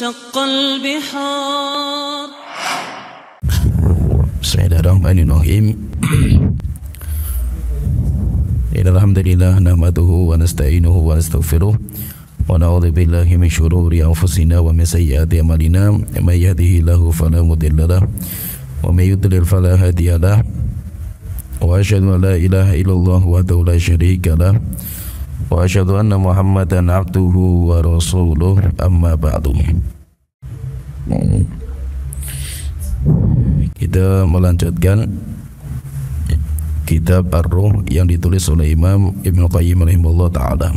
وانشق البحار. Bismillahirrahmanirrahim. Alhamdulillah nahmaduhu wa nasta'inuhu wa nastaghfiruh wa na'udzu billahi min shururi anfusina wa min sayyiati a'malina. May yahdihillahu fala mudilla lahu wa may yudlil fala hadiya lahu. Wa asyhadu an la ilaha illallah wahdahu la syarika lahu wa asyhadu anna Muhammadan abduhu wa rasuluh, amma ba'du. Kita melanjutkan kitab Ar-Ruh yang ditulis oleh Imam Ibnu Qayyim rahimahullah ta'ala.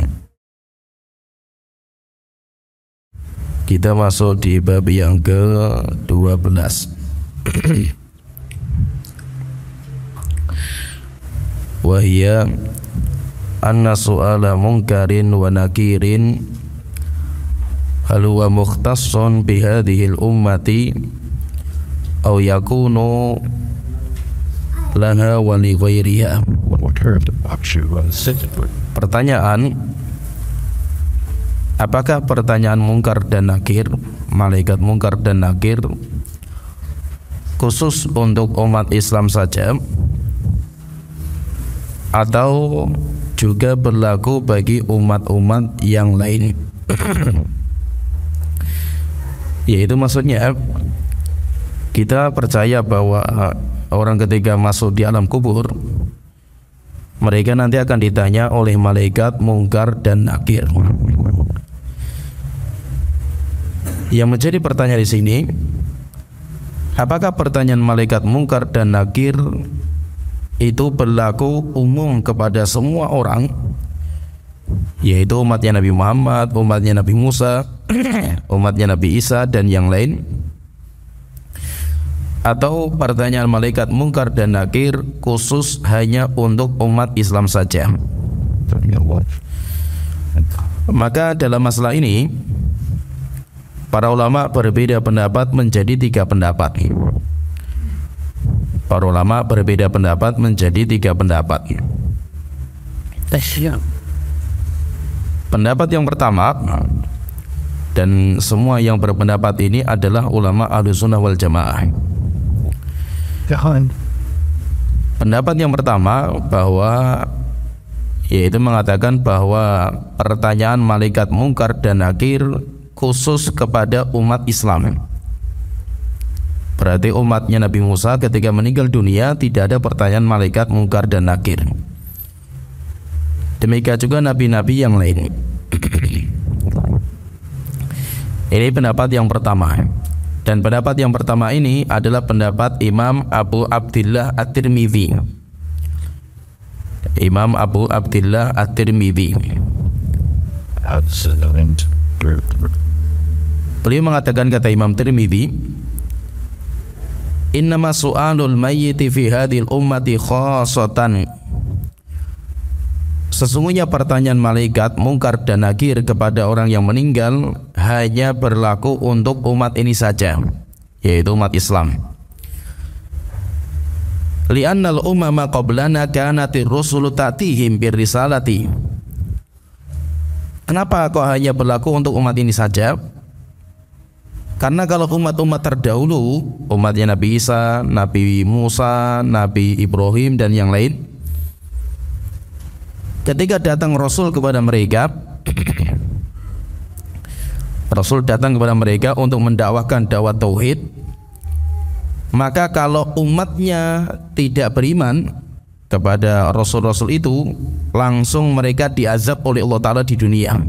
Kita masuk di bab yang ke-12. Wahia anna su'ala munkarin wa nakirin hal huwa mukhtassun bihadhil ummati aw yakunu laha wa li ghairiha. Pertanyaan, apakah pertanyaan mungkar dan nakir, malaikat mungkar dan nakir, khusus untuk umat Islam saja atau juga berlaku bagi umat-umat yang lain? Yaitu maksudnya kita percaya bahwa orang ketika masuk di alam kubur, mereka nanti akan ditanya oleh malaikat mungkar dan nakir. Yang menjadi pertanyaan di sini, apakah pertanyaan malaikat mungkar dan nakir itu berlaku umum kepada semua orang, yaitu umatnya Nabi Muhammad, umatnya Nabi Musa, umatnya Nabi Isa dan yang lain? Atau pertanyaan malaikat mungkar dan nakir khusus hanya untuk umat Islam saja? Maka dalam masalah ini para ulama berbeda pendapat menjadi 3 pendapat. Para ulama berbeda pendapat menjadi 3 pendapat. Pendapat yang pertama, dan semua yang berpendapat ini adalah ulama Ahlussunnah wal Jamaah. Pendapat yang pertama bahwa yaitu mengatakan bahwa pertanyaan malaikat mungkar dan nakir khusus kepada umat Islam. Berarti umatnya Nabi Musa ketika meninggal dunia tidak ada pertanyaan malaikat mungkar dan nakir. Demikian juga nabi-nabi yang lain. Ini pendapat yang pertama. Dan pendapat yang pertama ini adalah pendapat Imam Abu Abdillah At-Tirmidzi. Imam Abu Abdillah At-Tirmidzi. Beliau mengatakan, kata Imam Tirmidzi, innama su'alul mayyiti fi hadhil ummati khassatan. Sesungguhnya pertanyaan malaikat mungkar dan nakir kepada orang yang meninggal hanya berlaku untuk umat ini saja, yaitu umat Islam. Li'annal umama qablana kanatir rusulu ta'tihim birrisalati. Kenapa kok hanya berlaku untuk umat ini saja? Karena kalau umat-umat terdahulu, umatnya Nabi Isa, Nabi Musa, Nabi Ibrahim dan yang lain, ketika datang Rasul kepada mereka, Rasul datang kepada mereka untuk mendakwahkan dakwah tauhid, maka kalau umatnya tidak beriman kepada Rasul-Rasul itu, langsung mereka diazab oleh Allah Ta'ala di dunia.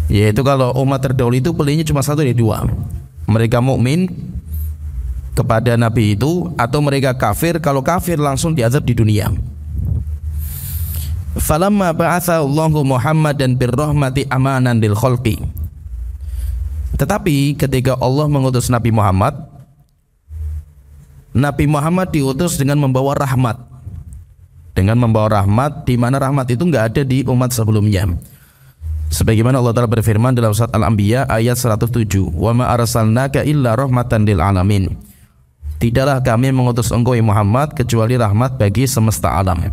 Yaitu kalau umat terdahulu itu pilihannya cuma 1 dari 2, mereka mukmin kepada Nabi itu, atau mereka kafir. Kalau kafir langsung diazab di dunia. Falamma ba'atha Allahu Muhammadan birrahmati amanan lil khalqi. Tetapi ketika Allah mengutus Nabi Muhammad, Nabi Muhammad diutus dengan membawa rahmat. Dengan membawa rahmat, di mana rahmat itu enggak ada di umat sebelumnya. Sebagaimana Allah Ta'ala berfirman dalam surat Al-Anbiya ayat 107, "Wa ma arsalnaka illa rahmatan lil alamin." Tidaklah kami mengutus engkau Muhammad kecuali rahmat bagi semesta alam.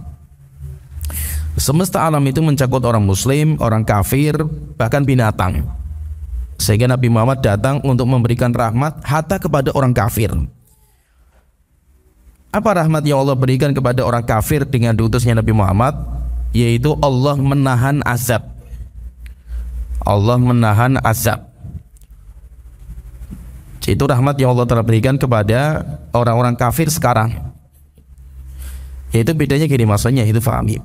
Semesta alam itu mencakup orang muslim, orang kafir, bahkan binatang. Sehingga Nabi Muhammad datang untuk memberikan rahmat hatta kepada orang kafir. Apa rahmat yang Allah berikan kepada orang kafir dengan diutusnya Nabi Muhammad? Yaitu Allah menahan azab. Allah menahan azab. Itu rahmat yang Allah telah berikan kepada orang-orang kafir sekarang. Yaitu bedanya gini, maksudnya itu fahami.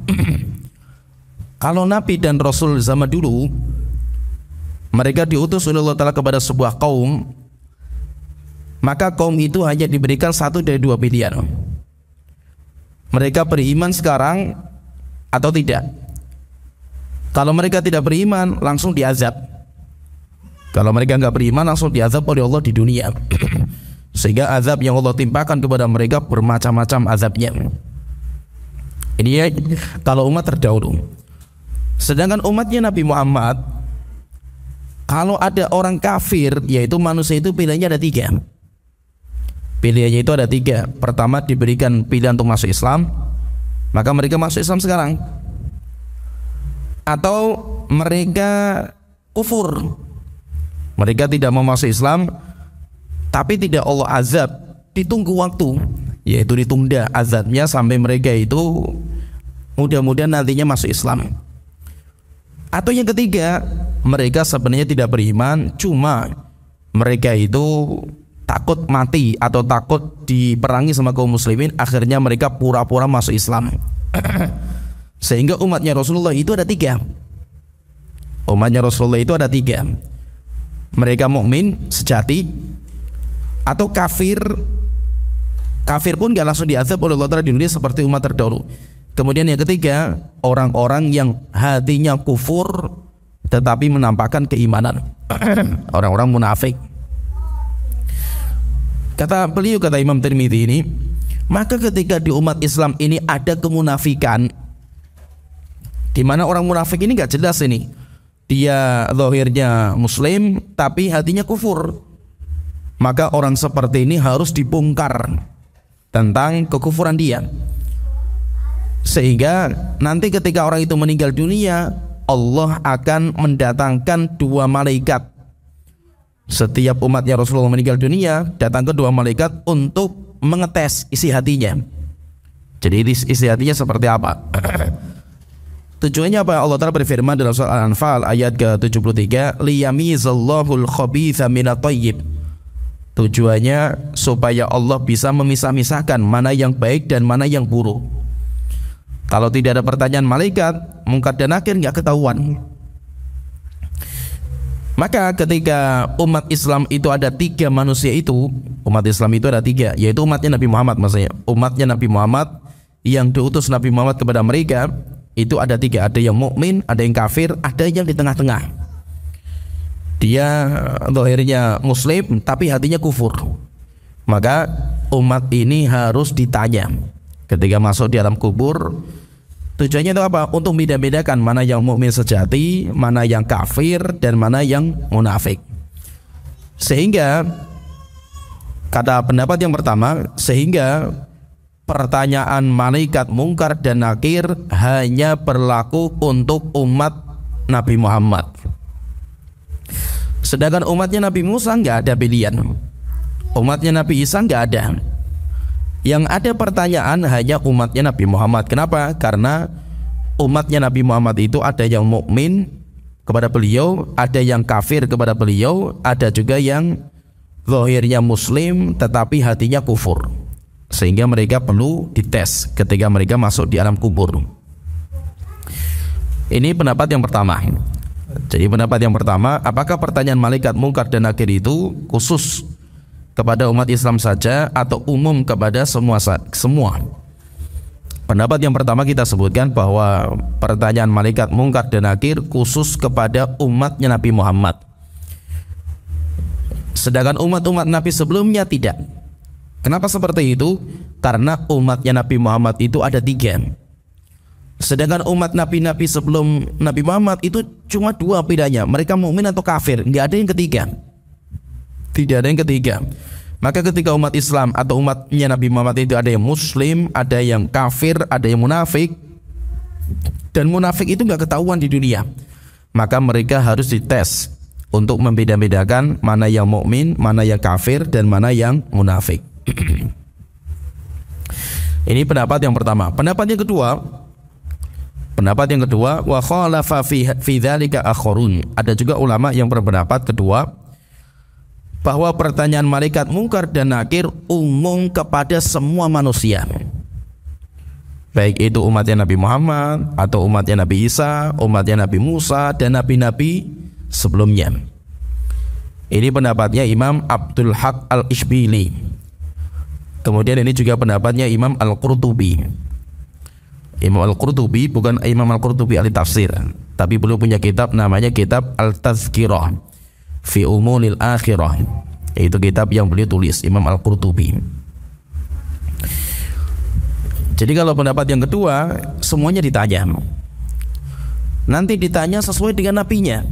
Kalau Nabi dan Rasul zaman dulu, mereka diutus oleh Allah Ta'ala kepada sebuah kaum, maka kaum itu hanya diberikan satu dari dua pilihan. Mereka beriman sekarang atau tidak. Kalau mereka tidak beriman, langsung diazab. Kalau mereka nggak beriman, langsung diazab oleh Allah di dunia. Sehingga azab yang Allah timpakan kepada mereka bermacam-macam azabnya. Ini ya, kalau umat terdahulu. Sedangkan umatnya Nabi Muhammad, kalau ada orang kafir, yaitu manusia itu pilihannya ada tiga. Pilihannya itu ada tiga. Pertama, diberikan pilihan untuk masuk Islam, maka mereka masuk Islam sekarang. Atau mereka kufur, mereka tidak mau masuk Islam, tapi tidak Allah azab, ditunggu waktu, yaitu ditunda azabnya sampai mereka itu mudah-mudahan nantinya masuk Islam. Atau yang ketiga, mereka sebenarnya tidak beriman, cuma mereka itu takut mati atau takut diperangi sama kaum muslimin, akhirnya mereka pura-pura masuk Islam. Sehingga umatnya Rasulullah itu ada tiga. Umatnya Rasulullah itu ada tiga. Mereka mukmin sejati, atau kafir. Kafir pun gak langsung diazab oleh Allah Ta'ala di dunia seperti umat terdahulu. Kemudian yang ketiga, orang-orang yang hatinya kufur tetapi menampakkan keimanan. Orang-orang munafik. Kata beliau, kata Imam Tirmidzi ini, maka ketika di umat Islam ini ada kemunafikan, di mana orang munafik ini gak jelas ini, dia zahirnya muslim tapi hatinya kufur, maka orang seperti ini harus dibongkar tentang kekufuran dia. Sehingga nanti ketika orang itu meninggal dunia, Allah akan mendatangkan dua malaikat. Setiap umatnya Rasulullah meninggal dunia, datang ke dua malaikat untuk mengetes isi hatinya. Jadi isi hatinya seperti apa? Tujuannya apa? Allah Ta'ala berfirman dalam surah Al-Anfal ayat ke-73, liyamizallahul khabitha minat thayyib. Tujuannya supaya Allah bisa memisah-misahkan mana yang baik dan mana yang buruk. Kalau tidak ada pertanyaan malaikat, Munkar dan Nakir nggak ketahuan. Maka ketika umat Islam itu ada tiga manusia itu, umat Islam itu ada tiga, yaitu umatnya Nabi Muhammad, maksudnya umatnya Nabi Muhammad yang diutus Nabi Muhammad kepada mereka itu ada tiga. Ada yang mukmin, ada yang kafir, ada yang di tengah-tengah. Dia zahirnya muslim tapi hatinya kufur. Maka umat ini harus ditanya ketika masuk di alam kubur. Tujuannya itu apa? Untuk beda-bedakan mana yang mukmin sejati, mana yang kafir, dan mana yang munafik. Sehingga kata pendapat yang pertama, sehingga pertanyaan malaikat Munkar dan Nakir hanya berlaku untuk umat Nabi Muhammad. Sedangkan umatnya Nabi Musa nggak ada pilihan, umatnya Nabi Isa nggak ada. Yang ada pertanyaan hanya umatnya Nabi Muhammad. Kenapa? Karena umatnya Nabi Muhammad itu ada yang mukmin kepada beliau, ada yang kafir kepada beliau, ada juga yang zahirnya muslim tetapi hatinya kufur. Sehingga mereka perlu dites ketika mereka masuk di alam kubur. Ini pendapat yang pertama. Jadi pendapat yang pertama, apakah pertanyaan malaikat Munkar dan Nakir itu khusus kepada umat Islam saja atau umum kepada semua? Pendapat yang pertama kita sebutkan bahwa pertanyaan malaikat Munkar dan Nakir khusus kepada umatnya Nabi Muhammad. Sedangkan umat-umat Nabi sebelumnya tidak. Kenapa seperti itu? Karena umatnya Nabi Muhammad itu ada tiga. Sedangkan umat nabi-nabi sebelum Nabi Muhammad itu cuma dua pilihannya, mereka mukmin atau kafir, nggak ada yang ketiga. Tidak ada yang ketiga. Maka ketika umat Islam atau umatnya Nabi Muhammad itu ada yang muslim, ada yang kafir, ada yang munafik, dan munafik itu nggak ketahuan di dunia. Maka mereka harus dites untuk membeda-bedakan mana yang mukmin, mana yang kafir, dan mana yang munafik. Ini pendapat yang pertama. Pendapat yang kedua, wa khalafa fi dzalika akharun. Ada juga ulama yang berpendapat kedua bahwa pertanyaan malaikat mungkar dan nakir umum kepada semua manusia, baik itu umatnya Nabi Muhammad atau umatnya Nabi Isa, umatnya Nabi Musa, dan nabi-nabi sebelumnya. Ini pendapatnya Imam Abdul Haq Al-Ishbili. Kemudian ini juga pendapatnya Imam Al-Qurtubi. Imam Al-Qurtubi bukan Imam Al-Qurtubi ahli tafsir, tapi beliau punya kitab namanya kitab Al-Tazkirah fi Umulil Akhirah. Itu kitab yang beliau tulis, Imam Al-Qurtubi. Jadi kalau pendapat yang kedua, semuanya ditanya. Nanti ditanya sesuai dengan nabinya.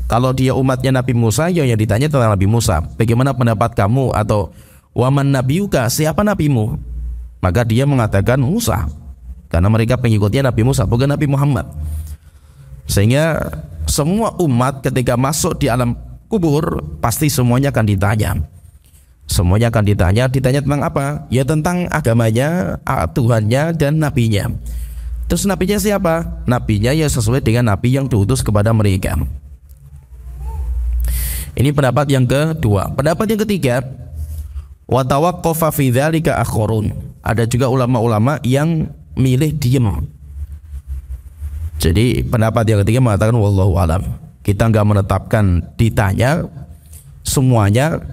Kalau dia umatnya Nabi Musa, ya yang ditanya tentang Nabi Musa. Bagaimana pendapat kamu? Atau waman nabiyuka, siapa nabimu? Maka dia mengatakan Musa, karena mereka pengikutnya Nabi Musa, bukan Nabi Muhammad. Sehingga semua umat ketika masuk di alam kubur pasti semuanya akan ditanya. Semuanya akan ditanya tentang apa? Ya tentang agamanya, Tuhannya, dan nabinya. Terus nabinya siapa? Nabinya ya sesuai dengan nabi yang diutus kepada mereka. Ini pendapat yang kedua. Pendapat yang ketiga, wa tawaqqafa fi dzalika akharun. Ada juga ulama-ulama yang milih diem. Jadi pendapat yang ketiga mengatakan wallahu alam. Kita enggak menetapkan ditanya semuanya,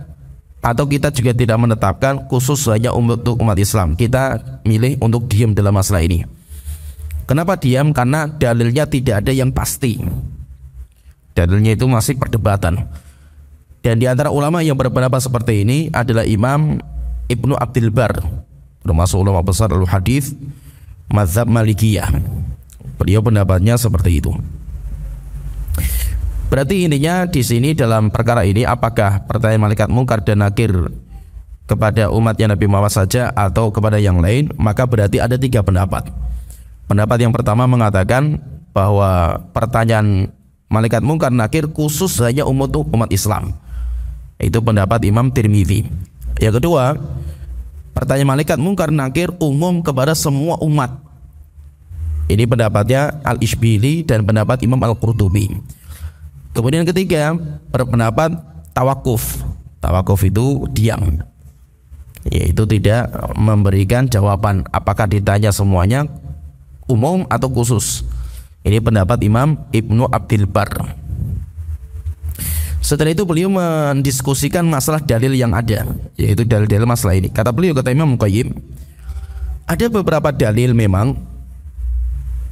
atau kita juga tidak menetapkan khusus hanya untuk umat Islam. Kita milih untuk diam dalam masalah ini. Kenapa diam? Karena dalilnya tidak ada yang pasti. Dalilnya itu masih perdebatan. Dan di antara ulama yang berpendapat seperti ini adalah Imam Ibnu Abdul Bar, termasuk ulama besar al-hadis mazhab Malikiyah. Beliau pendapatnya seperti itu. Berarti intinya di sini dalam perkara ini, apakah pertanyaan malaikat mungkar dan nakir kepada umatnya Nabi Muhammad saja atau kepada yang lain? Maka berarti ada tiga pendapat. Pendapat yang pertama mengatakan bahwa pertanyaan malaikat mungkar nakir khusus hanya untuk umat Islam. Itu pendapat Imam Tirmidzi. Yang kedua, pertanyaan malaikat mungkar nakir umum kepada semua umat. Ini pendapatnya Al-Ishbili dan pendapat Imam Al-Qurtubi. Kemudian ketiga, berpendapat tawakuf. Tawakuf itu diam, yaitu tidak memberikan jawaban apakah ditanya semuanya umum atau khusus. Ini pendapat Imam Ibnu Abdul Bar. Setelah itu beliau mendiskusikan masalah dalil yang ada, yaitu dalil-dalil masalah ini. Kata beliau, kata Imam Muqayyim, ada beberapa dalil memang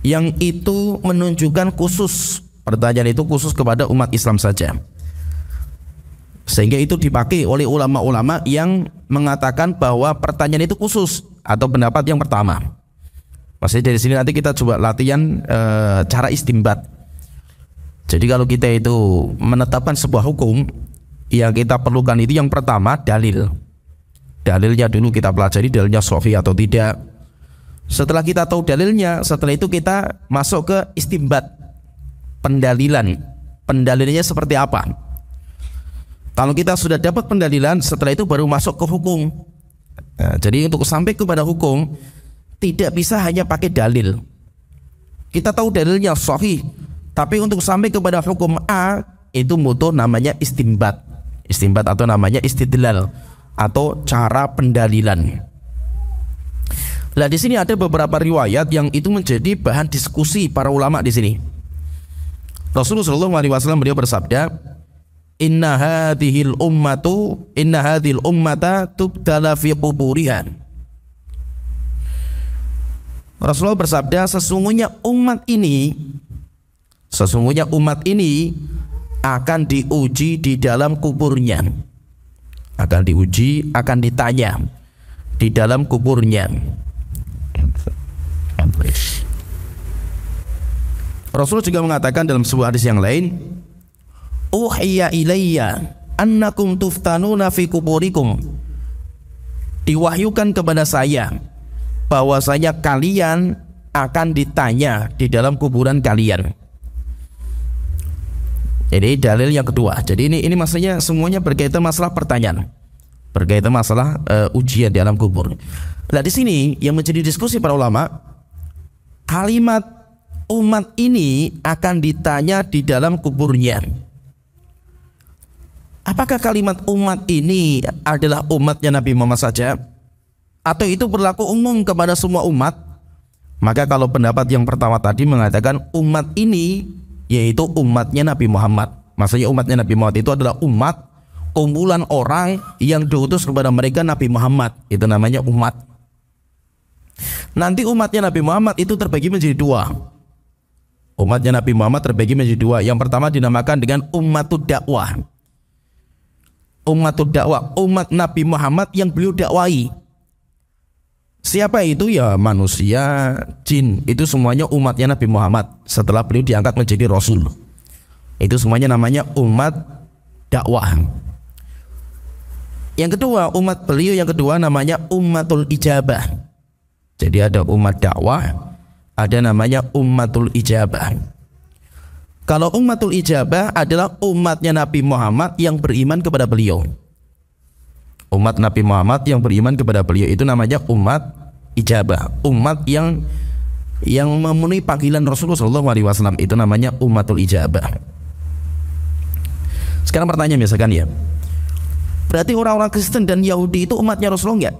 yang itu menunjukkan khusus, pertanyaan itu khusus kepada umat Islam saja, sehingga itu dipakai oleh ulama-ulama yang mengatakan bahwa pertanyaan itu khusus, atau pendapat yang pertama. Maksudnya dari sini nanti kita coba latihan cara istinbat. Jadi kalau kita itu menetapkan sebuah hukum, yang kita perlukan itu yang pertama dalil. Dalilnya dulu kita pelajari, dalilnya sahih atau tidak. Setelah kita tahu dalilnya, setelah itu kita masuk ke istinbat, pendalilan. Pendalilannya seperti apa? Kalau kita sudah dapat pendalilan, setelah itu baru masuk ke hukum. Nah, jadi untuk sampai kepada hukum tidak bisa hanya pakai dalil. Kita tahu dalilnya sahih, tapi untuk sampai kepada hukum A itu butuh namanya istinbat. Istinbat atau namanya istidlal atau cara pendalilan. Nah, di sini ada beberapa riwayat yang itu menjadi bahan diskusi para ulama di sini. Rasulullah SAW beliau bersabda, Inna hadhil ummata tubtala fi quburiha. Rasulullah bersabda, sesungguhnya umat ini akan diuji di dalam kuburnya. Akan diuji, akan ditanya di dalam kuburnya. Rasulullah juga mengatakan dalam sebuah hadis yang lain, Uhiya ilayya annakum tuftanuna fi kuburikum. Diwahyukan kepada saya bahwasanya kalian akan ditanya di dalam kuburan kalian. Jadi dalil yang kedua. Jadi ini maksudnya semuanya berkaitan masalah pertanyaan, berkaitan masalah ujian di alam kubur. Nah di sini yang menjadi diskusi para ulama, kalimat umat ini akan ditanya di dalam kuburnya. Apakah kalimat umat ini adalah umatnya Nabi Muhammad saja, atau itu berlaku umum kepada semua umat? Maka kalau pendapat yang pertama tadi mengatakan umat ini yaitu umatnya Nabi Muhammad. Maksudnya umatnya Nabi Muhammad itu adalah umat, kumpulan orang yang diutus kepada mereka Nabi Muhammad. Itu namanya umat. Nanti umatnya Nabi Muhammad itu terbagi menjadi dua. Umatnya Nabi Muhammad terbagi menjadi dua. Yang pertama dinamakan dengan ummatud dakwah. Ummatud dakwah, umat Nabi Muhammad yang beliau dakwai. Siapa itu? Ya manusia, jin, itu semuanya umatnya Nabi Muhammad setelah beliau diangkat menjadi Rasul. Itu semuanya namanya umat dakwah. Yang kedua, umat beliau yang kedua namanya ummatul ijabah. Jadi ada umat dakwah, ada namanya ummatul ijabah. Kalau ummatul ijabah adalah umatnya Nabi Muhammad yang beriman kepada beliau. Umat Nabi Muhammad yang beriman kepada beliau itu namanya umat ijabah, umat yang memenuhi panggilan Rasulullah SAW, itu namanya ummatul ijabah. Sekarang pertanyaan misalkan ya, berarti orang-orang Kristen dan Yahudi itu umatnya Rasulullah enggak?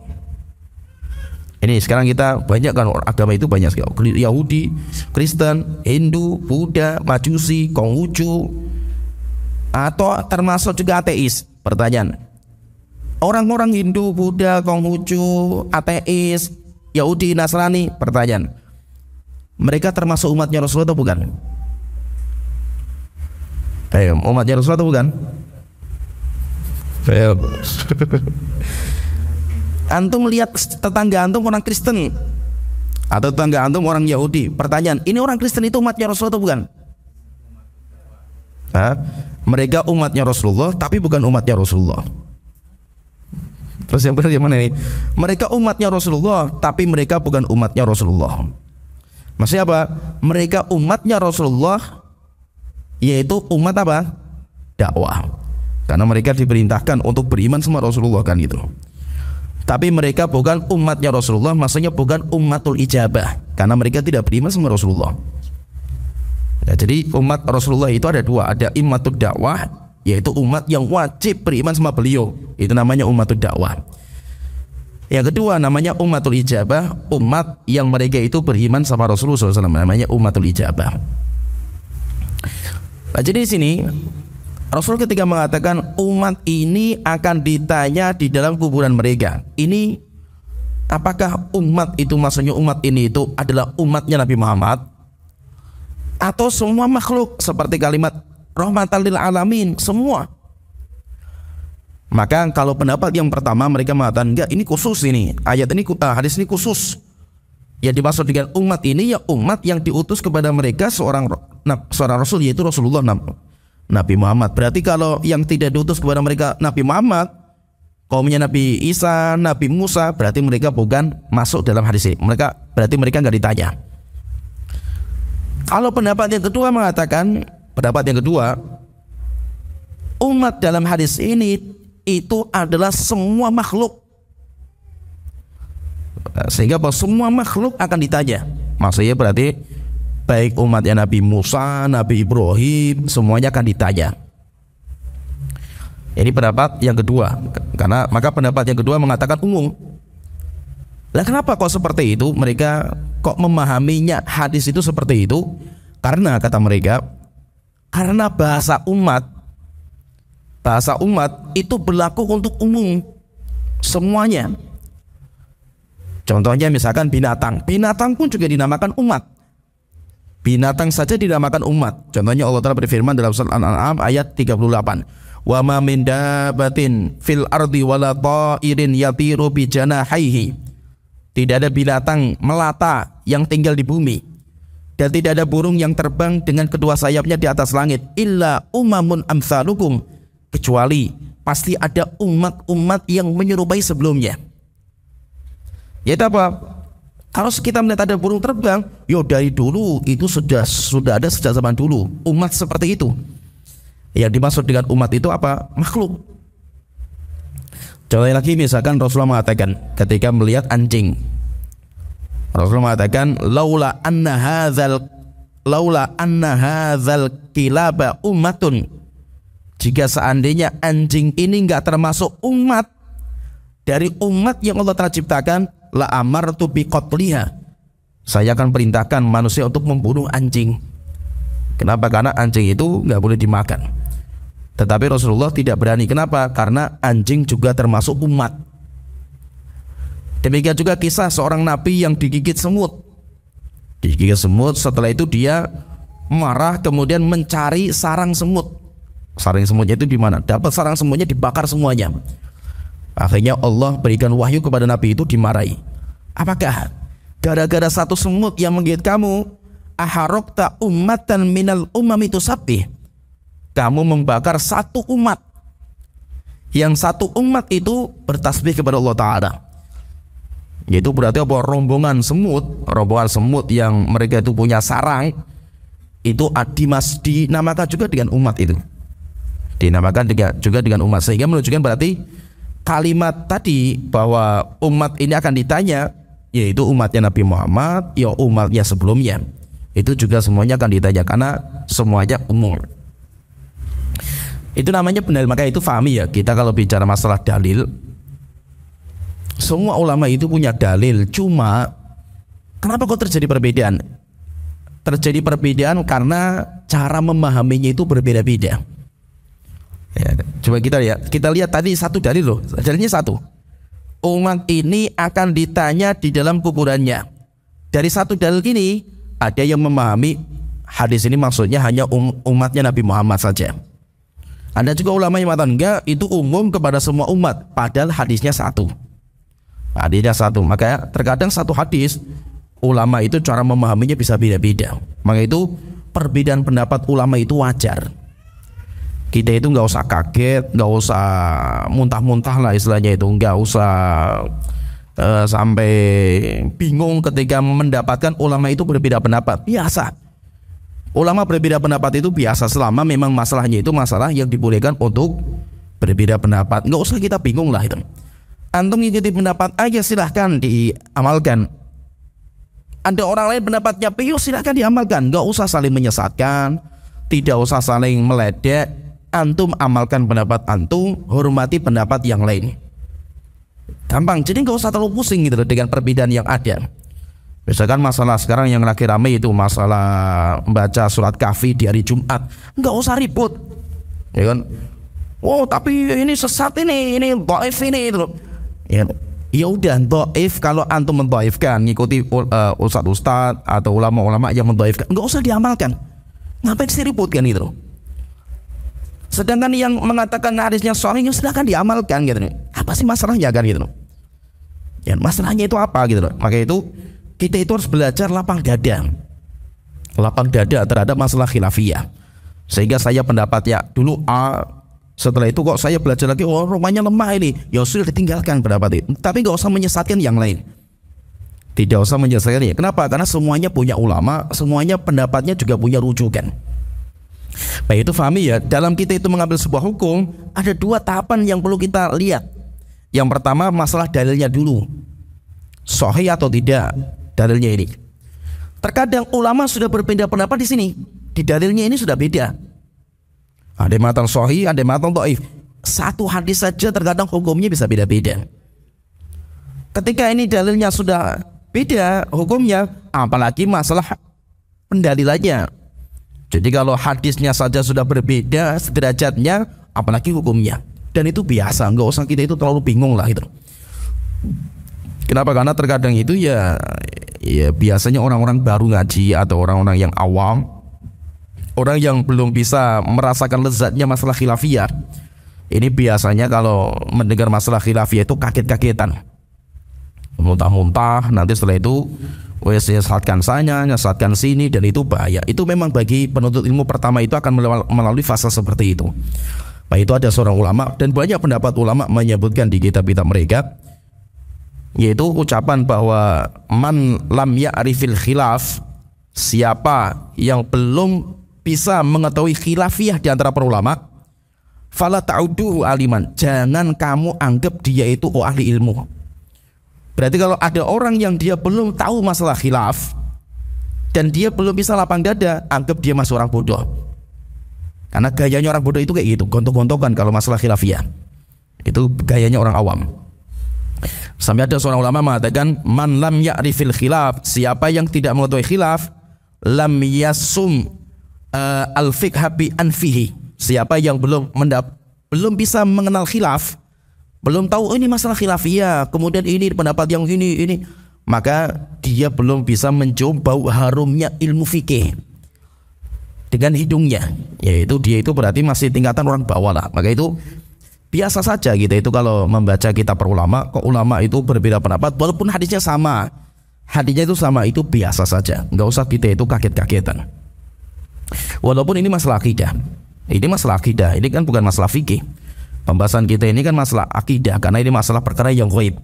Ini sekarang kita banyak kan, agama itu banyak sekali, Yahudi, Kristen, Hindu, Buddha, Majusi, Konghucu, atau termasuk juga ateis. Pertanyaan, orang-orang Hindu, Buddha, Konghucu, ateis, Yahudi, Nasrani, pertanyaan, mereka termasuk umatnya Rasulullah atau bukan? Ayo, umatnya Rasulullah atau bukan? Ayo. Antum lihat tetangga antum orang Kristen atau tetangga antum orang Yahudi. Pertanyaan, ini orang Kristen itu umatnya Rasulullah atau bukan? Mereka umatnya Rasulullah tapi bukan umatnya Rasulullah. Terus yang benar yang mana ini? Mereka umatnya Rasulullah tapi mereka bukan umatnya Rasulullah. Maksudnya apa? Mereka umatnya Rasulullah yaitu umat apa? Dakwah. Karena mereka diperintahkan untuk beriman sama Rasulullah kan gitu. Tapi mereka bukan umatnya Rasulullah, maksudnya bukan ummatul ijabah, karena mereka tidak beriman sama Rasulullah. Ya, jadi umat Rasulullah itu ada dua, ada ummatul dakwah, yaitu umat yang wajib beriman sama beliau, itu namanya ummatul dakwah. Yang kedua namanya ummatul ijabah, umat yang mereka itu beriman sama Rasulullah SAW, namanya ummatul ijabah. Nah, jadi di sini Rasul ketika mengatakan umat ini akan ditanya di dalam kuburan mereka, ini apakah umat itu maksudnya umat ini itu adalah umatnya Nabi Muhammad atau semua makhluk seperti kalimat rahmatan lil alamin semua? Maka kalau pendapat yang pertama mereka mengatakan enggak, ini khusus, ini ayat ini hadis ini khusus. Yang dimaksud dengan umat ini ya umat yang diutus kepada mereka seorang rasul, yaitu Rasulullah Nabi Muhammad. Berarti kalau yang tidak diutus kepada mereka Nabi Muhammad, kaumnya Nabi Isa, Nabi Musa, berarti mereka bukan masuk dalam hadis ini. Berarti mereka nggak ditanya. Kalau pendapat yang kedua mengatakan, pendapat yang kedua, umat dalam hadis ini itu adalah semua makhluk. Sehingga bahwa semua makhluk akan ditanya. Maksudnya berarti baik umatnya Nabi Musa, Nabi Ibrahim, semuanya akan ditanya. Ini pendapat yang kedua. Karena maka pendapat yang kedua mengatakan umum. Lah kenapa kok seperti itu? Mereka kok memahaminya hadis itu seperti itu? Karena kata mereka, karena bahasa umat itu berlaku untuk umum semuanya. Contohnya misalkan binatang pun juga dinamakan umat. Binatang saja dinamakan umat. Contohnya Allah Ta'ala berfirman dalam surat Al-An'am ayat 38. Wa ma min dabatin fil ardi wala ta'irin yatiru bi janahaihi. Tidak ada binatang melata yang tinggal di bumi, dan tidak ada burung yang terbang dengan kedua sayapnya di atas langit, illa umamun amsalukum, kecuali pasti ada umat-umat yang menyerupai sebelumnya. Yaitu apa? Kalau kita melihat ada burung terbang, yo dari dulu itu sudah ada sejak zaman dulu umat seperti itu. Yang dimaksud dengan umat itu apa? Makhluk. Contohnya lagi misalkan Rasulullah mengatakan ketika melihat anjing, Rasulullah mengatakan laula anna hadzal kilaba ummatun, jika seandainya anjing ini enggak termasuk umat dari umat yang Allah telah ciptakan, la amartu biqatliha, saya akan perintahkan manusia untuk membunuh anjing. Kenapa? Karena anjing itu enggak boleh dimakan. Tetapi Rasulullah tidak berani. Kenapa? Karena anjing juga termasuk umat. Demikian juga kisah seorang nabi yang digigit semut. Digigit semut, setelah itu dia marah kemudian mencari sarang semut. Sarang semutnya itu di mana? Dapat sarang semutnya, dibakar semuanya. Akhirnya Allah berikan wahyu kepada nabi itu, dimarahi. Apakah gara-gara satu semut yang menggigit kamu, aharokta ummatan minal umami tusabbih, kamu membakar satu umat, yang satu umat itu bertasbih kepada Allah Ta'ala. Yaitu berarti apa? Rombongan semut yang mereka itu punya sarang, itu dinamakan juga dengan umat itu. Dinamakan juga dengan umat. Sehingga menunjukkan berarti kalimat tadi bahwa umat ini akan ditanya, yaitu umatnya Nabi Muhammad, ya umatnya sebelumnya, itu juga semuanya akan ditanya karena semuanya umum. Itu namanya pendalil. Maka itu fahami ya, kita kalau bicara masalah dalil, semua ulama itu punya dalil. Cuma kenapa kok terjadi perbedaan? Terjadi perbedaan karena cara memahaminya itu berbeda-beda ya. Coba kita lihat tadi satu dalil loh. Dalilnya satu, umat ini akan ditanya di dalam kuburannya. Dari satu dalil ini ada yang memahami hadis ini maksudnya hanya umatnya Nabi Muhammad saja. Ada juga ulama yang mengatakan enggak, itu umum kepada semua umat, padahal hadisnya satu. Hadisnya satu. Maka terkadang satu hadis ulama itu cara memahaminya bisa beda-beda. Maka itu perbedaan pendapat ulama itu wajar. Kita itu nggak usah kaget, nggak usah muntah-muntah lah istilahnya itu, nggak usah sampai bingung ketika mendapatkan ulama itu berbeda pendapat. Biasa. Ulama berbeda pendapat itu biasa selama memang masalahnya itu masalah yang dibolehkan untuk berbeda pendapat. Nggak usah kita bingung lah itu. Antum ngikuti pendapat aja, silahkan diamalkan. Ada orang lain pendapatnya piyo, silahkan diamalkan. Nggak usah saling menyesatkan, tidak usah saling meledek. Antum amalkan pendapat antum, hormati pendapat yang lain. Gampang. Jadi nggak usah terlalu pusing gitu dengan perbedaan yang ada. Misalkan masalah sekarang yang lagi ramai itu masalah membaca surat Kahfi di hari Jumat, nggak usah ribut, ya kan? Oh tapi ini sesat ini dhaif ini itu. Ya udah, dhaif kalau antum mendhaifkan, ngikuti ustadz atau ulama-ulama yang mendhaifkan, nggak usah diamalkan. Ngapain sih ribut kan itu? Sedangkan yang mengatakan hadisnya sahih, silakan diamalkan gitu. Apa sih masalahnya kan gitu? Ya masalahnya itu apa gitu loh. Maka itu kita itu harus belajar lapang dada terhadap masalah khilafiyah. Sehingga saya pendapatnya dulu A, setelah itu kok saya belajar lagi, oh rumahnya lemah ini, ya sudah ditinggalkan pendapat itu. Tapi gak usah menyesatkan yang lain. Tidak usah menyesatkan. Kenapa? Karena semuanya punya ulama, semuanya pendapatnya juga punya rujukan. Baik, itu fahami ya. Dalam kita itu mengambil sebuah hukum, ada dua tahapan yang perlu kita lihat. Yang pertama masalah dalilnya dulu, sahih atau tidak dalilnya ini. Terkadang ulama sudah berbeda pendapat di sini, di dalilnya ini sudah beda. Ada yang mengatakan sahih, ada yang mengatakan dhaif. Satu hadis saja terkadang hukumnya bisa beda-beda. Ketika ini dalilnya sudah beda hukumnya, apalagi masalah pendalilannya. Jadi kalau hadisnya saja sudah berbeda derajatnya, apalagi hukumnya. Dan itu biasa, nggak usah kita itu terlalu bingung lah itu. Kenapa? Karena terkadang itu ya biasanya orang-orang baru ngaji atau orang-orang yang awam, orang yang belum bisa merasakan lezatnya masalah khilafiyah. Ini biasanya kalau mendengar masalah khilafiyah itu kaget-kagetan, muntah-muntah. Nanti setelah itu nyesatkan sana, nyesatkan sini, dan itu bahaya. Itu memang bagi penuntut ilmu pertama itu akan melalui fase seperti itu. Itu ada seorang ulama dan banyak pendapat ulama menyebutkan di kitab-kitab mereka yaitu ucapan bahwa man lam ya'rifil khilaf, siapa yang belum bisa mengetahui khilafiyah di antara para ulama, fala ta'uduhu aliman, jangan kamu anggap dia itu ahli ilmu. Berarti kalau ada orang yang dia belum tahu masalah khilaf dan dia belum bisa lapang dada, anggap dia masih orang bodoh. Karena gayanya orang bodoh itu kayak gitu, gontok-gontokan kalau masalah khilafiyah. Itu gayanya orang awam. Sampai ada seorang ulama mengatakan, man lam ya'rifil khilaf, siapa yang tidak mengetahui khilaf, lam yasum al-fiqha bi anfihi, siapa yang belum bisa mengenal khilaf, belum tahu ini masalah khilafiyah, kemudian ini pendapat yang ini, maka dia belum bisa mencium bau harumnya ilmu fikih dengan hidungnya, yaitu dia itu berarti masih tingkatan orang bawah lah. Maka itu biasa saja gitu, itu kalau membaca kitab para ulama, kok ulama itu berbeda pendapat walaupun hadisnya sama, hadisnya itu sama, itu biasa saja, nggak usah kita itu kaget-kagetan. Walaupun ini masalah akidah, ini kan bukan masalah fikih. Pembahasan kita ini kan masalah akidah, karena ini masalah perkara yang ghaib.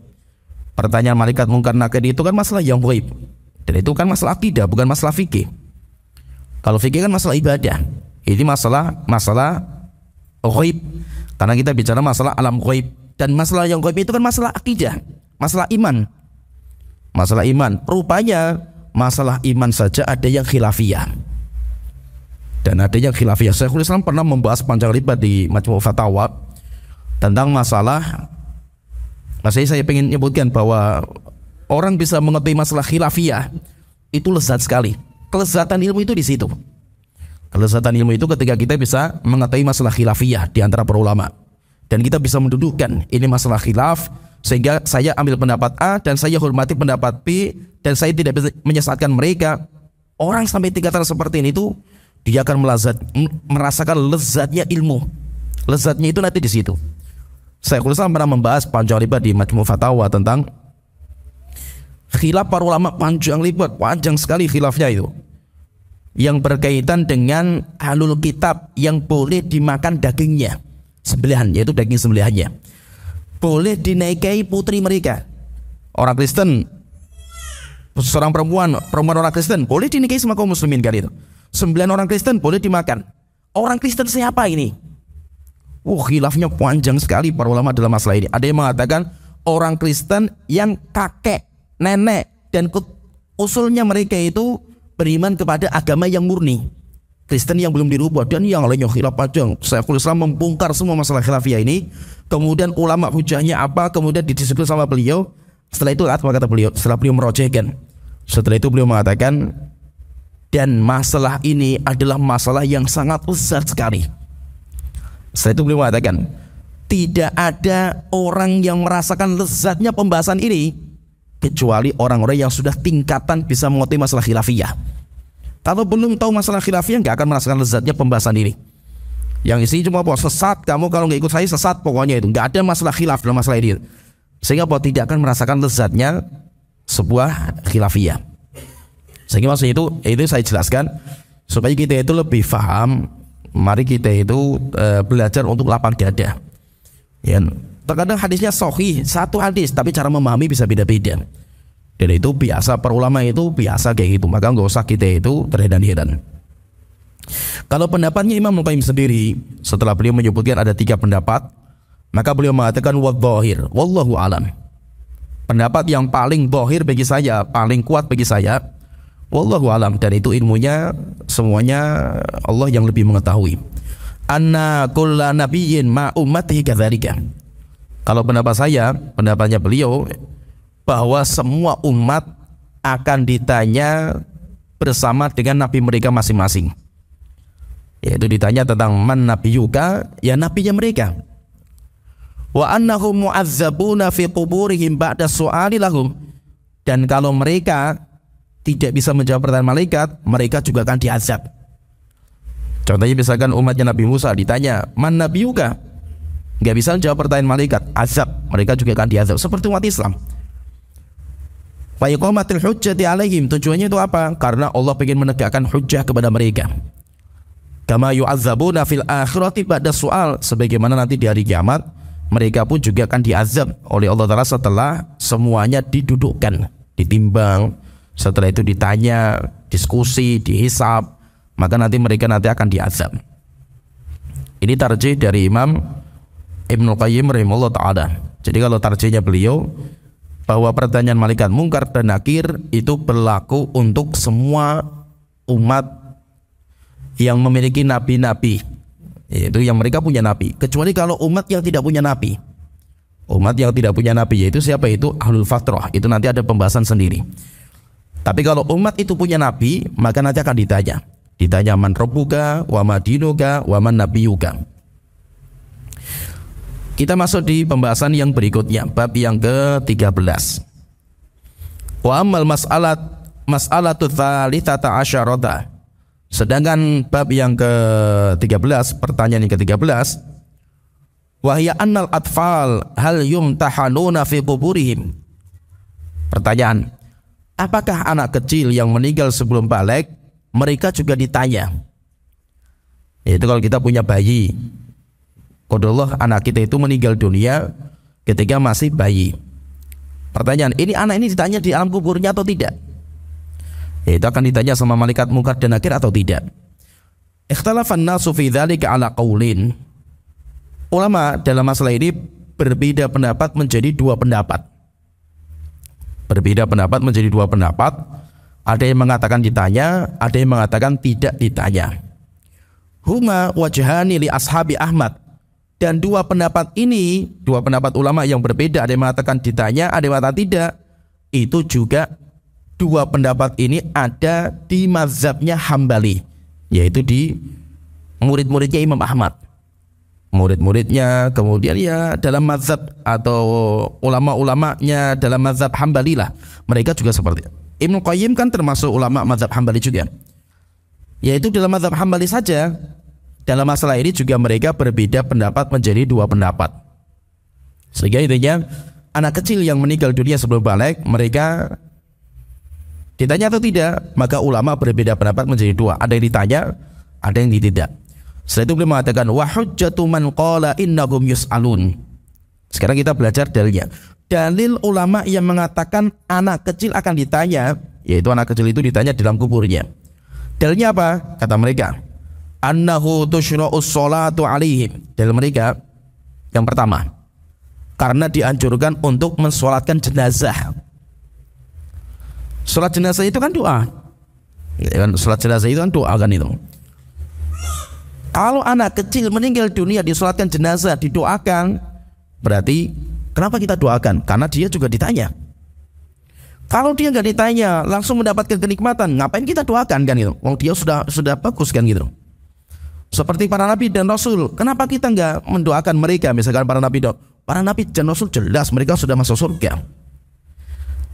Pertanyaan malaikat mungkar nakir itu kan masalah yang ghaib, dan itu kan masalah akidah, bukan masalah fikih. Kalau fikih kan masalah ibadah, ini masalah ghaib, karena kita bicara masalah alam ghaib. Dan masalah yang ghaib itu kan masalah akidah, masalah iman. Masalah iman, rupanya masalah iman saja ada yang khilafiyah. Dan ada yang khilafiyah. Syekhul Islam pernah membahas panjang lebar di Majmu' Fatawa tentang masalah, saya pengen nyebutkan bahwa orang bisa mengetahui masalah khilafiyah itu lezat sekali. Kelezatan ilmu itu di situ. Kelezatan ilmu itu ketika kita bisa mengetahui masalah khilafiyah di antara para ulama, dan kita bisa mendudukkan ini masalah khilaf, sehingga saya ambil pendapat A dan saya hormati pendapat B, dan saya tidak bisa menyesatkan mereka. Orang sampai tingkatan seperti ini itu dia akan merasakan lezatnya ilmu. Lezatnya itu nanti di situ. Syekhul Islam pernah membahas panjang lebar di Majmu' Fatawa tentang khilaf para ulama, panjang lebar, panjang sekali khilafnya itu, yang berkaitan dengan ahlul kitab yang boleh dimakan dagingnya, sembelihan, yaitu daging sembelihannya boleh dinikahi putri mereka. Orang Kristen, seorang perempuan orang Kristen boleh dinikahi sama kaum muslimin kali itu. 9 orang Kristen boleh dimakan. Orang Kristen siapa ini? Khilafnya panjang sekali para ulama dalam masalah ini. Ada yang mengatakan orang Kristen yang kakek, nenek, dan usulnya mereka itu beriman kepada agama yang murni, Kristen yang belum dirubah, dan yang lainnya khilaf panjang. Syekhul Islam membongkar semua masalah khilafiyah ini. Kemudian ulama hujahnya apa, kemudian didiskusi sama beliau. Setelah itu apa kata beliau? Setelah beliau merojehkan, setelah itu beliau mengatakan, dan masalah ini adalah masalah yang sangat besar sekali. Setelah itu beliau mengatakan, tidak ada orang yang merasakan lezatnya pembahasan ini kecuali orang-orang yang sudah tingkatan bisa mengerti masalah khilafiyah. Kalau belum tahu masalah khilafiyah, nggak akan merasakan lezatnya pembahasan ini. Yang isi cuma sesat, kamu kalau nggak ikut saya sesat, pokoknya itu nggak ada masalah khilaf dalam masalah ini. Sehingga tidak akan merasakan lezatnya sebuah khilafiyah. Sehingga maksudnya itu saya jelaskan supaya kita itu lebih paham. Mari kita itu belajar untuk lapang dada. Ya, terkadang hadisnya sahih, satu hadis, tapi cara memahami bisa beda-beda. Dan itu biasa, para ulama itu biasa kayak gitu. Maka nggak usah kita itu terheran-heran. Kalau pendapatnya Imam Al-Qayyim sendiri, setelah beliau menyebutkan ada 3 pendapat, maka beliau mengatakan wadh-dhahir, wallahu alam. Pendapat yang paling dhahir bagi saya, paling kuat bagi saya, wallahu alam, dan itu ilmunya semuanya Allah yang lebih mengetahui. Anna kulla nabiyyin ma ummatihi kadzalika. Kalau pendapat saya, pendapatnya beliau, bahwa semua umat akan ditanya bersama dengan nabi mereka masing-masing. Yaitu ditanya tentang man nabiyuka, ya nabinya mereka. Wa annahum mu'azzabuna fi quburihim ba'da su'ali lahum. Dan kalau mereka tidak bisa menjawab pertanyaan malaikat, mereka juga akan diazab. Contohnya misalkan umatnya Nabi Musa ditanya man nabiyuka, nggak bisa menjawab pertanyaan malaikat, azab, mereka juga akan diazab. Seperti umat Islam. Wa iqamatil hujjati alaihim, tujuannya itu apa? Karena Allah ingin menegakkan hujjah kepada mereka. Kama yu'azzabuna fil akhirati ba'da su'al, sebagaimana nanti di hari kiamat mereka pun juga akan diazab oleh Allah Ta'ala setelah semuanya didudukkan, ditimbang, setelah itu ditanya, diskusi, dihisab, maka nanti mereka akan diazab. Ini tarjih dari Imam Ibnu Qayyim rahimahullah ta'ala. Jadi kalau tarjihnya beliau, bahwa pertanyaan malaikat mungkar dan nakir itu berlaku untuk semua umat yang memiliki nabi-nabi, yaitu yang mereka punya nabi, kecuali kalau umat yang tidak punya nabi. Umat yang tidak punya nabi yaitu siapa? Itu ahlul fatrah. Itu nanti ada pembahasan sendiri. Tapi kalau umat itu punya nabi, maka nanti akan ditanya man rabbuka wa ma dinuka wa man nabiyuka. Kita masuk di pembahasan yang berikutnya, bab yang ke-13. Wa ammal mas'alatu tsalitsata asyarata. Sedangkan bab yang ke-13, pertanyaan yang ke-13, wahya annal atfal hal yumtahanuna fi quburihim. Pertanyaan, apakah anak kecil yang meninggal sebelum balik mereka juga ditanya? Yaitu kalau kita punya bayi, qadarullah anak kita itu meninggal dunia ketika masih bayi. Pertanyaan, ini anak ini ditanya di alam kuburnya atau tidak? Yaitu akan ditanya sama malaikat mungkar dan nakir atau tidak. Ikhtalafan nasu fi dzalika ala qaulin. Ulama dalam masalah ini berbeda pendapat menjadi dua pendapat. Berbeda pendapat menjadi dua pendapat. Ada yang mengatakan ditanya, ada yang mengatakan tidak ditanya. Huma wajhani li ashabi Ahmad. Dan dua pendapat ini, dua pendapat ulama yang berbeda, ada yang mengatakan ditanya, ada yang mengatakan tidak. Itu juga dua pendapat ini ada di mazhabnya Hambali, yaitu di murid-muridnya Imam Ahmad. Murid-muridnya, kemudian ya dalam mazhab atau ulama-ulamanya dalam mazhab Hambali lah. Mereka juga seperti Ibnu Qayyim kan termasuk ulama mazhab Hambali juga. Yaitu dalam mazhab Hambali saja, dalam masalah ini juga mereka berbeda pendapat menjadi dua pendapat. Sehingga intinya anak kecil yang meninggal dunia sebelum balik mereka ditanya atau tidak, maka ulama berbeda pendapat menjadi dua. Ada yang ditanya, ada yang tidak. Setelah itu beliau mengatakan wa hujjatu man qala innahum yus'alun. Sekarang kita belajar dalilnya. Dalil ulama yang mengatakan anak kecil akan ditanya, yaitu anak kecil itu ditanya di dalam kuburnya. Dalilnya apa? Kata mereka, annahu tusyra'us sholatu alaihim. Dalil mereka yang pertama, karena dianjurkan untuk mensolatkan jenazah. Sholat jenazah itu kan doa, ya kan? Sholat jenazah itu kan doa kan itu. Kalau anak kecil meninggal dunia disolatkan jenazah, didoakan, berarti kenapa kita doakan? Karena dia juga ditanya. Kalau dia nggak ditanya, langsung mendapatkan kenikmatan, ngapain kita doakan kan itu? Wong dia sudah bagus kan gitu. Seperti para nabi dan rasul, kenapa kita nggak mendoakan mereka? Misalkan para nabi dan rasul jelas mereka sudah masuk surga.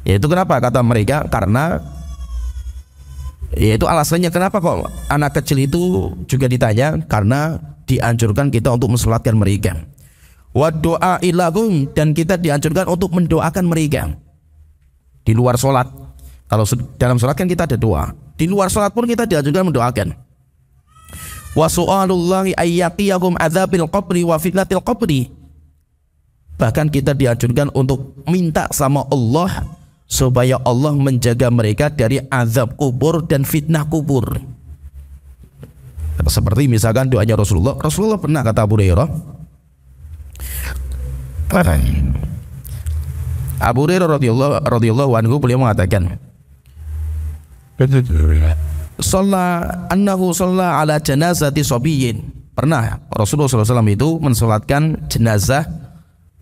Yaitu kenapa kata mereka? Karena yaitu alasannya kenapa kok anak kecil itu juga ditanya, karena dianjurkan kita untuk mensolatkan mereka. Wa doa ilahum, dan kita dianjurkan untuk mendoakan mereka di luar solat. Kalau dalam solat kan kita ada doa, di luar solat pun kita dianjurkan mendoakan. Wa su'alullahi ayyaqiyahum adzabil qabri wa fitnatil qabri. Bahkan kita dianjurkan untuk minta sama Allah supaya Allah menjaga mereka dari azab kubur dan fitnah kubur. Seperti misalkan doanya Rasulullah pernah kata Abu Hurairah, radhiyallahu anhu, beliau mengatakan, annahu shalla ala janazati sabiyyin. Pernah Rasulullah SAW itu mensolatkan jenazah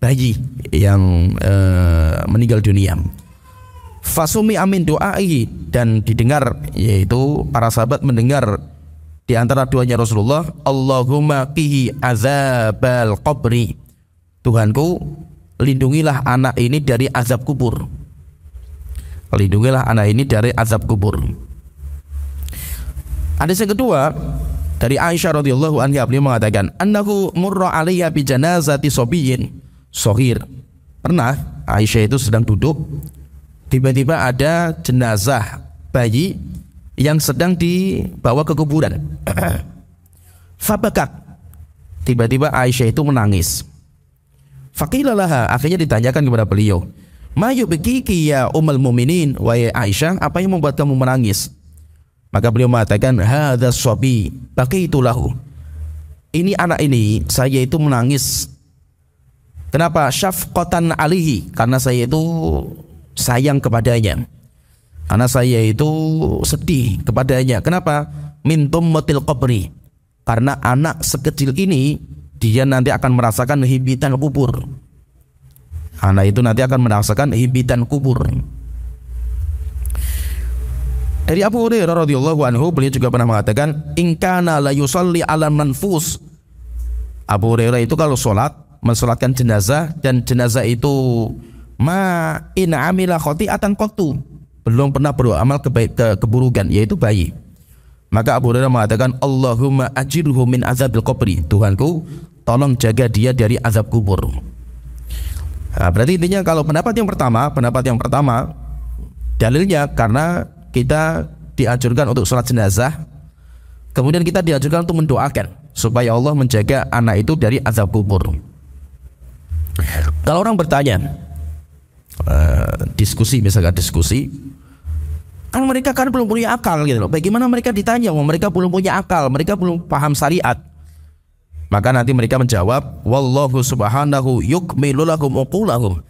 bayi yang meninggal dunia. Fasumi amin doai, dan didengar, yaitu para sahabat mendengar di antara doanya Rasulullah, Allahumma qihi azabal qabri. Tuhanku, lindungilah anak ini dari azab kubur. Lindungilah anak ini dari azab kubur. Hadis yang kedua dari Aisyah radhiyallahu anha, beliau mengatakan, annahu murra alayya bi janazati sabiyyin shaghir. Pernah Aisyah itu sedang duduk, tiba-tiba ada jenazah bayi yang sedang dibawa ke kuburan. Fabakat, tiba-tiba Aisyah itu menangis. Faqila laha, akhirnya ditanyakan kepada beliau, ma yubkiki ya ummul mukminin, wahai Aisyah, apa yang membuat kamu menangis? Maka beliau mengatakan, hadza shabi baqitu lahu. Ini anak ini, saya itu menangis. Kenapa? Syafqatan alihi, karena saya itu sayang kepadanya. Karena saya itu sedih kepadanya. Kenapa? Min tummatil qabri. Karena anak sekecil ini dia nanti akan merasakan himpitan kubur. Anak itu nanti akan merasakan himpitan kubur. Dari Abu Hurairah radhiyallahu anhu, beliau juga pernah mengatakan, in kana la yusalli 'ala manfus. Abu Hurairah itu kalau mensolatkan jenazah, dan jenazah itu ma in amila khati'atan qattu, belum pernah beramal keburukan, yaitu bayi. Maka Abu Hurairah mengatakan, Allahumma ajirhu min azabil qabri. Tuhanku, tolong jaga dia dari azab kubur. Nah, berarti intinya kalau pendapat yang pertama dalilnya karena kita dianjurkan untuk sholat jenazah, kemudian kita dianjurkan untuk mendoakan supaya Allah menjaga anak itu dari azab kubur. Kalau orang bertanya, misalkan diskusi, kan mereka kan belum punya akal gitu loh. Bagaimana mereka ditanya? Mereka belum punya akal, mereka belum paham syariat. Maka nanti mereka menjawab, wallahu subhanahu yukmilu lahum uqulahum.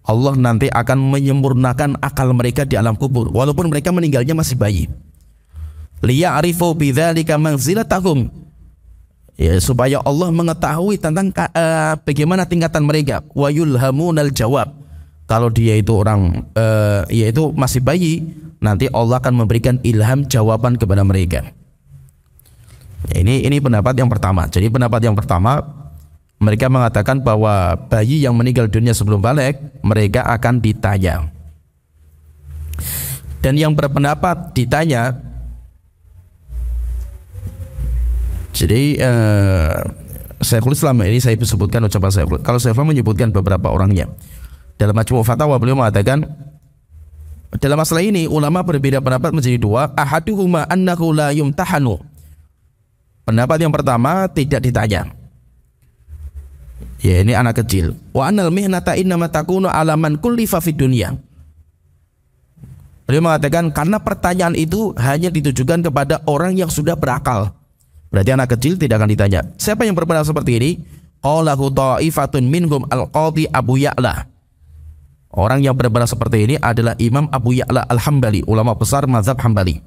Allah nanti akan menyempurnakan akal mereka di alam kubur, walaupun mereka meninggalnya masih bayi. Liya'rifu bidzalika manzilatahum. Ya, supaya Allah mengetahui tentang bagaimana tingkatan mereka. Wa yulhamunal jawab. Kalau dia itu orang yaitu masih bayi, nanti Allah akan memberikan ilham jawaban kepada mereka. Ya, ini pendapat yang pertama. Jadi pendapat yang pertama, mereka mengatakan bahwa bayi yang meninggal dunia sebelum balik, mereka akan ditanya. Dan yang berpendapat ditanya, jadi Syekhul Islam ini saya sebutkan ucapan Syekhul. Kalau Syekhul menyebutkan beberapa orangnya. Dalam Majmu' Fatawa beliau mengatakan, dalam masalah ini ulama berbeda pendapat menjadi dua. Ahaduhuma annahu la yumtahanu. Pendapat yang pertama, tidak ditanya. Ya, ini anak kecil. Wa annal mihnata innama takunu ala man kullifa fid dunya. Beliau mengatakan karena pertanyaan itu hanya ditujukan kepada orang yang sudah berakal. Berarti anak kecil tidak akan ditanya. Siapa yang berpendapat seperti ini? Qalahu ta'ifatun minhum al-qadhi Abu Ya'la. Orang yang berpendapat seperti ini adalah Imam Abu Ya'la al-Hambali, ulama besar mazhab Hambali.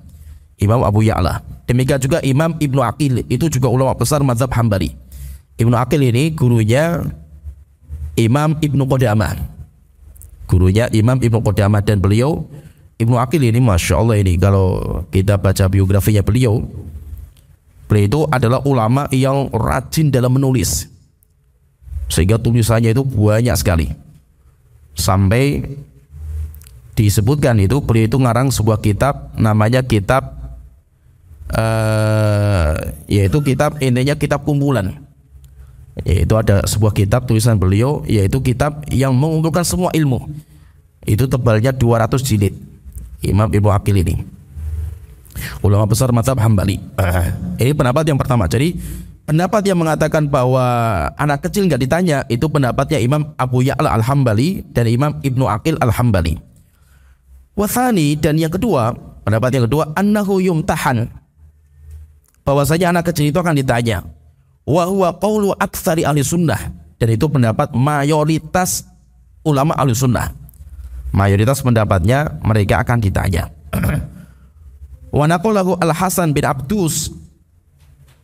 Imam Abu Ya'la. Demikian juga Imam Ibnu Aqil, itu juga ulama besar mazhab Hambali. Ibnu Aqil ini gurunya Imam Ibnu Qudamah. Dan beliau Ibnu Aqil ini Masya Allah, ini kalau kita baca biografinya beliau itu adalah ulama yang rajin dalam menulis, sehingga tulisannya itu banyak sekali. Sampai disebutkan itu beliau itu ngarang sebuah kitab, namanya kitab yaitu kitab, intinya kitab kumpulan. Yaitu ada sebuah kitab tulisan beliau, yaitu kitab yang mengumpulkan semua ilmu. Itu tebalnya 200 jilid. Imam Ibnu Aqil ini ulama besar mazhab Hambali. Ini pendapat yang pertama. Jadi pendapat yang mengatakan bahwa anak kecil nggak ditanya, itu pendapatnya Imam Abu Ya'la al-Hambali dan Imam Ibnu Aqil al-Hambali. Wathani, dan yang kedua, pendapat yang kedua, annahu yumtahan, bahwasanya anak kecil itu akan ditanya. Wa huwa qaulu aktsari ahli sunnah, dan itu pendapat mayoritas ulama ahli sunnah. Mayoritas pendapatnya mereka akan ditanya. Wa naqalahu Al-Hasan bin Abdus,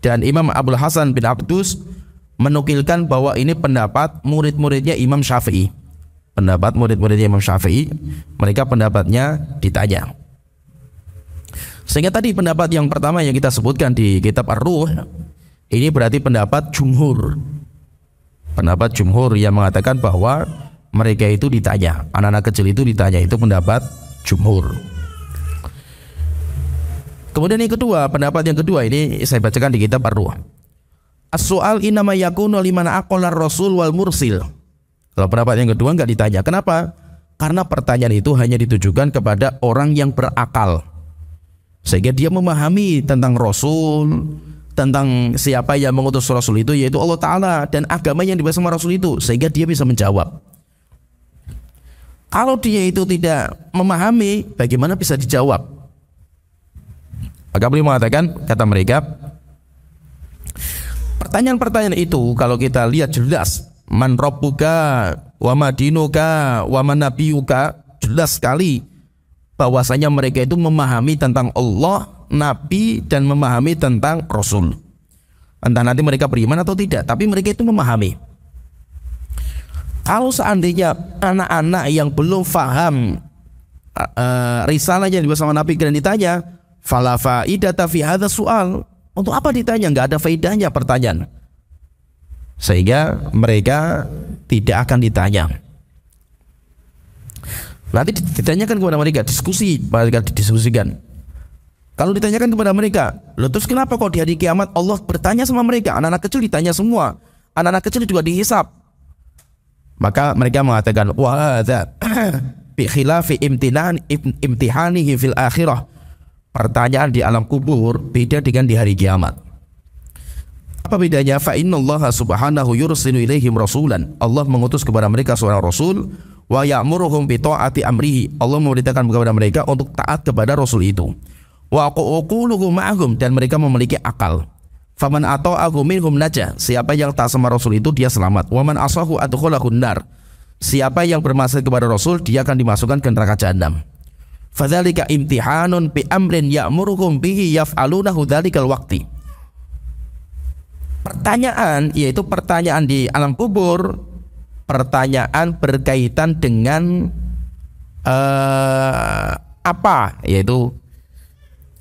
dan Imam Abdul Hasan bin Abdus menukilkan bahwa ini pendapat murid-muridnya Imam Syafi'i. Pendapat murid-muridnya Imam Syafi'i, mereka pendapatnya ditanya. Sehingga tadi pendapat yang pertama yang kita sebutkan di kitab Ar-Ruh, ini berarti pendapat jumhur. Pendapat jumhur yang mengatakan bahwa mereka itu ditanya, anak-anak kecil itu ditanya, itu pendapat jumhur. Kemudian yang kedua, pendapat yang kedua ini saya bacakan di kitab Ar-Ruh. As-su'al innama yakunu liman aqala ar-rasul wal mursil. Kalau pendapat yang kedua enggak ditanya. Kenapa? Karena pertanyaan itu hanya ditujukan kepada orang yang berakal, sehingga dia memahami tentang Rasul, tentang siapa yang mengutus Rasul itu, yaitu Allah Ta'ala, dan agama yang dibahas sama Rasul itu, sehingga dia bisa menjawab. Kalau dia itu tidak memahami, bagaimana bisa dijawab? Maka beliau mengatakan, kata mereka, pertanyaan-pertanyaan itu kalau kita lihat jelas, man rabbuka wa madinuka wa man nabiyuka, jelas sekali bahwasanya mereka itu memahami tentang Allah, Nabi, dan memahami tentang Rasul. Entah nanti mereka beriman atau tidak, tapi mereka itu memahami. Kalau seandainya anak-anak yang belum faham risalah yang dibawa sama Nabi dan ditanya, fala faidata fi hadza soal, untuk apa ditanya? Nggak ada faedahnya pertanyaan, sehingga mereka tidak akan ditanya. Nanti ditanyakan kepada mereka, mereka didiskusikan. Kalau ditanyakan kepada mereka, loh terus kenapa kok di hari kiamat Allah bertanya sama mereka? Anak-anak kecil ditanya semua, anak-anak kecil juga dihisab. Maka mereka mengatakan, wa hadza bi khilafi imtihanihi fil akhirah. Pertanyaan di alam kubur beda dengan di hari kiamat. Apa bedanya? Fa innallaha subhanahu yursilu ilaihim rasulan. Allah mengutus kepada mereka seorang rasul, wa ya'muruhum bi ta'ati amrihi. Allah memerintahkan kepada mereka untuk taat kepada rasul itu. Wa aquluhum ma'hum, dan mereka memiliki akal. Faman ata'ahu minhum najah. Siapa yang taat sama rasul itu dia selamat. Wa man asahu adkhalahu nar. Siapa yang bermaksiat kepada rasul dia akan dimasukkan ke neraka jahanam. Fadzalika imtihanun bi amrin ya'muruhum bihi yaf'alunahu dzalikal waqti. Pertanyaan, yaitu pertanyaan di alam kubur, pertanyaan berkaitan dengan apa, yaitu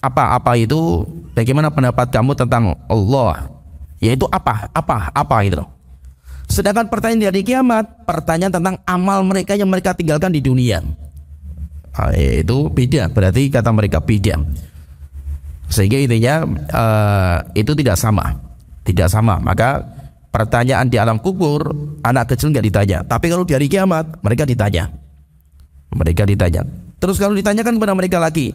apa itu, bagaimana pendapat kamu tentang Allah, yaitu apa itu. Sedangkan pertanyaan di hari kiamat, pertanyaan tentang amal mereka yang mereka tinggalkan di dunia, itu beda, berarti kata mereka beda. Sehingga intinya itu tidak sama. Maka pertanyaan di alam kubur anak kecil nggak ditanya, tapi kalau di hari kiamat mereka ditanya. Terus kalau ditanyakan kepada mereka lagi,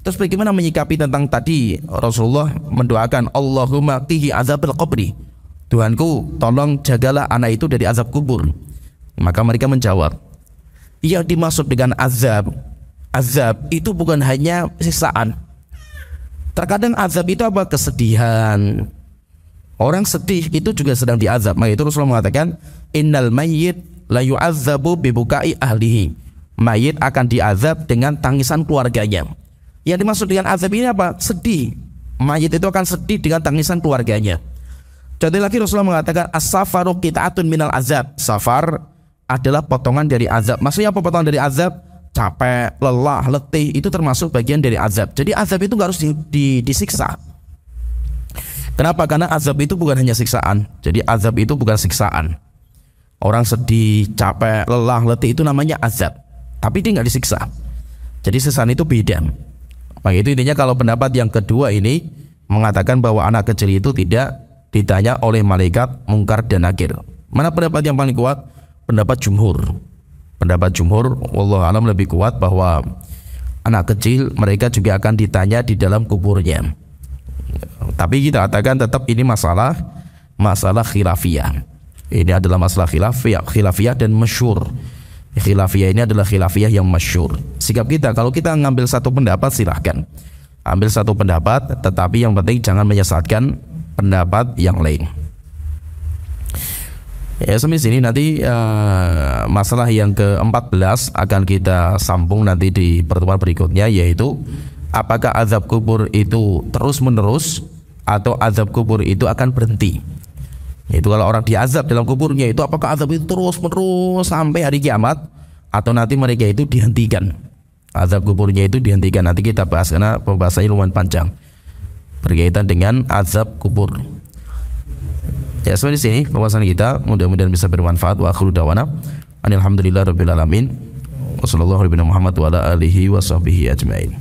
terus bagaimana menyikapi tentang tadi Rasulullah mendoakan Allahumma qihi azabal qabri, Tuhanku tolong jagalah anak itu dari azab kubur. Maka mereka menjawab, yang dimaksud dengan azab itu bukan hanya siksaan. Terkadang azab itu apa? Kesedihan. Orang sedih itu juga sedang diazab. Maka itu Rasulullah mengatakan, innal mayyit la yu'azzabu bibukai ahlihi. Mayit akan diazab dengan tangisan keluarganya. Yang dimaksud dengan azab ini apa? Sedih. Mayit itu akan sedih dengan tangisan keluarganya. Contoh lagi Rasulullah mengatakan, as-safaru qita'atun minal azab. Safar adalah potongan dari azab. Maksudnya apa potongan dari azab? Capek, lelah, letih, itu termasuk bagian dari azab. Jadi azab itu nggak harus disiksa. Kenapa? Karena azab itu bukan hanya siksaan. Jadi azab itu bukan siksaan. Orang sedih, capek, lelah, letih itu namanya azab, tapi dia nggak disiksa. Jadi siksaan itu beda. Maka itu intinya kalau pendapat yang kedua ini mengatakan bahwa anak kecil itu tidak ditanya oleh malaikat mungkar dan nakir. Mana pendapat yang paling kuat? Pendapat jumhur. Wallahu alam lebih kuat bahwa anak kecil mereka juga akan ditanya di dalam kuburnya. Tapi kita katakan tetap ini masalah khilafiyah. Ini adalah masalah khilafiyah dan masyhur. Khilafiyah ini adalah khilafiyah yang masyhur. Sikap kita, kalau kita ngambil satu pendapat silahkan ambil satu pendapat, tetapi yang penting jangan menyesatkan pendapat yang lain. Ya, sampai sini nanti masalah yang ke-14 akan kita sambung nanti di pertemuan berikutnya, yaitu apakah azab kubur itu terus menerus atau azab kubur itu akan berhenti. Itu kalau orang diazab dalam kuburnya itu apakah azab itu terus menerus sampai hari kiamat atau nanti mereka itu dihentikan, azab kuburnya itu dihentikan. Nanti kita bahas karena pembahasannya lumayan panjang berkaitan dengan azab kubur. Ya, sampai di sini pembahasan kita, mudah-mudahan bisa bermanfaat. Wa akhiru dawana alhamdulillahirabbil alamin. Wassallallahu ala Muhammad wa ala alihi wa sahbihi ajmain.